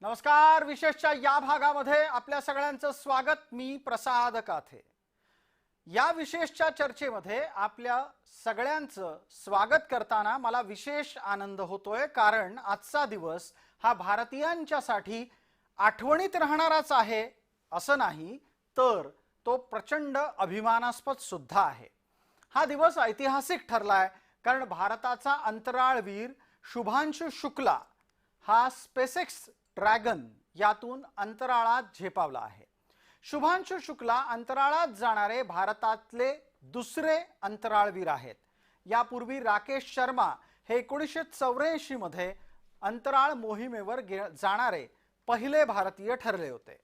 नमस्कार. विशेषच्या या भागामध्ये आपल्या सगळ्यांचं स्वागत. मी प्रसाद काथे. या विशेषच्या चर्चेमध्ये आपल्या सगळ्यांचं स्वागत करताना मला विशेष आनंद होतोय, कारण आजचा दिवस हा भारतीयांच्यासाठी आठवणीत राहणाराच आहे असं नाही, तर तो प्रचंड अभिमानास्पद सुद्धा आहे. हा दिवस ऐतिहासिक ठरलाय, कारण भारताचा अंतराळवीर शुभांशु शुक्ला हा स्पेसएक्स ड्रॅगन यातून अंतराळात झेपावला आहे. शुभांशु शुक्ला अंतराळात जाणारे भारतातले दुसरे अंतराळवीर आहेत. यापूर्वी राकेश शर्मा हे 1984 मध्ये अंतराळ मोहिमेवर जाणारे पहिले भारतीय ठरले होते.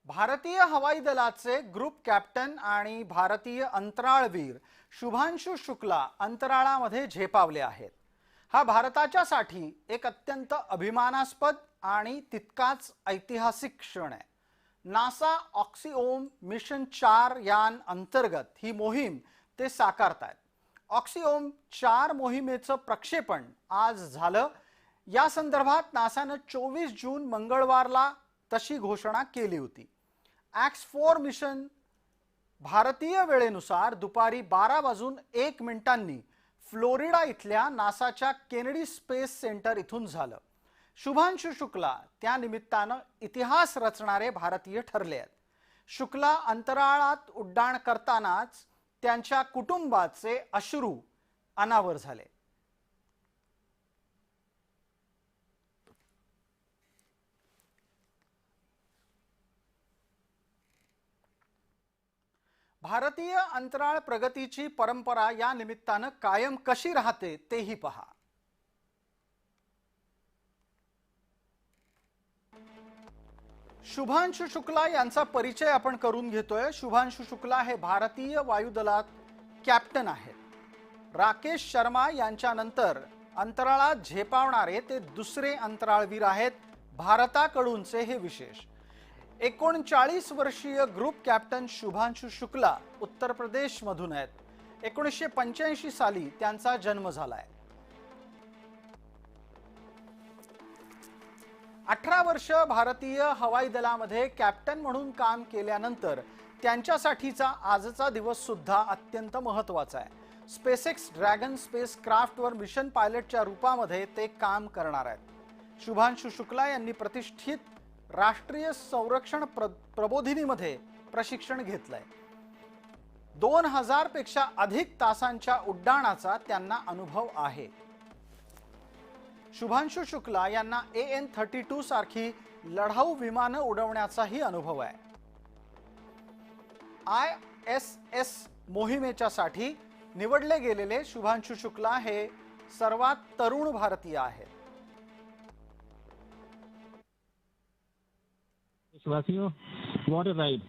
भारतीय हवाई दलाचे ग्रुप कॅप्टन आणि भारतीय अंतराळवीर शुभांशु शुक्ला अंतराळामध्ये झेपावले आहेत. हा भारताच्यासाठी एक अत्यंत अभिमानास्पद आणि तितकाच ऐतिहासिक क्षण आहे. नासा ऑक्सिओम मिशन 4 यान अंतर्गत ही मोहीम ते साकारतायत. ऑक्सिओम 4 मोहिमेचं प्रक्षेपण आज झालं. या संदर्भात नासानं 24 जून मंगळवारला तशी घोषणा केली होती. X4 मिशन भारतीय वेळेनुसार दुपारी 12:01 फ्लोरिडा इथल्या नासाच्या केनेडी स्पेस सेंटर इथून झालं. शुभांशु शुक्ला त्या निमित्तानं इतिहास रचणारे भारतीय ठरले आहेत. शुक्ला अंतराळात उड्डाण करतानाच त्यांच्या कुटुंबाचे अश्रू अनावर झाले. भारतीय अंतराळ प्रगतीची परंपरा या निमित्तानं कायम कशी राहते तेही पहा. शुभांशु शुक्ला यांचा परिचय आपण करून घेतोय. शुभांशु शुक्ला हे भारतीय वायुदलात कॅप्टन आहेत. राकेश शर्मा यांच्यानंतर अंतराळात झेपावणारे ते दुसरे अंतराळवीर आहेत. भारताकडूनचे हे विशेष. 39 वर्षीय ग्रुप कॅप्टन शुभांशु शुक्ला उत्तर प्रदेश मधून आहेत. 1985 साली त्यांचा जन्म झालाय. 18 वर्ष भारतीय हवाई दलामध्ये कॅप्टन म्हणून काम केल्यानंतर त्यांच्यासाठीचा आजचा दिवस सुद्धा अत्यंत महत्त्वाचा आहे. स्पेसएक्स ड्रॅगन स्पेस क्राफ्टवर मिशन पायलटच्या रूपामध्ये ते काम करणार आहेत. शुभांशु शुक्ला यांनी प्रतिष्ठित राष्ट्रीय संरक्षण प्रबोधिनीमध्ये प्रशिक्षण घेतलंय. 2000 पेक्षा अधिक तासांच्या उड्डाणाचा त्यांना अनुभव आहे. शुभांशु शुक्ला यांना AN-32 सारखी लढाऊ विमानं उडवण्याचाही अनुभव आहे. ISS मोहिमेच्यासाठी निवडले गेलेले शुभांशु शुक्ला हे सर्वात तरुण भारतीय आहेत. देशवासियों, व्हाट अ राइड.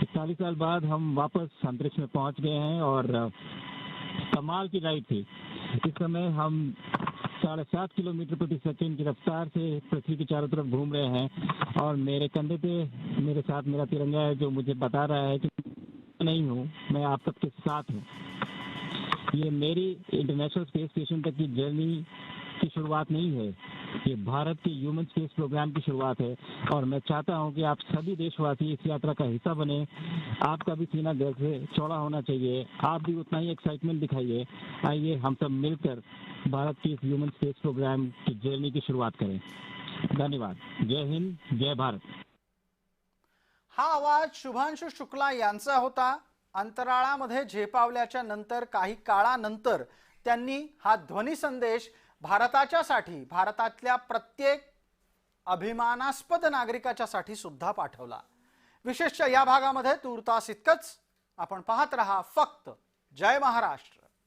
41 साल बाद हम वापस अंतरिक्ष में पहुंच गए हैं और कमाल की राइड थी. इस समय हम 7.5 किलोमीटर प्रति सेकंड की रफ्तार से पृथ्वी के चारों तरफ घूम रहे हैं और मेरे कंधे पे मेरे साथ मेरा तिरंगा है, जो मुझे बता रहा है कि नहीं हूँ, मैं आप सबके साथ हूँ. ये मेरी इंटरनेशनल स्पेस स्टेशन तक की जर्नी की शुरुआत नहीं है, ये भारत के ह्यूमन स्पेस प्रोग्राम की शुरुआत है और मैं चाहता हूं कि आप सभी देशवासी इस यात्रा का हिस्सा बने. आपका भी सीना दिल से चौड़ा होना चाहिए. आप भी उतना ही एक्साइटमेंट दिखाइए. आइए हम सब मिलकर भारत की इस ह्यूमन स्पेस प्रोग्राम की जर्नी की शुरुआत करें. धन्यवाद. जय हिंद, जय भारत. हा आवाज शुभांशु शुक्ला यांचा होता. अंतराळामध्ये झेपावल्याच्या नंतर काही काळानंतर त्यांनी हा ध्वनी संदेश भारताच्यासाठी, भारतातल्या प्रत्येक अभिमानास्पद नागरिकाच्यासाठी सुद्धा पाठवला. विशेषच्या या भागामध्ये तूर्तास इतकंच. आपण पाहत रहा फक्त जय महाराष्ट्र.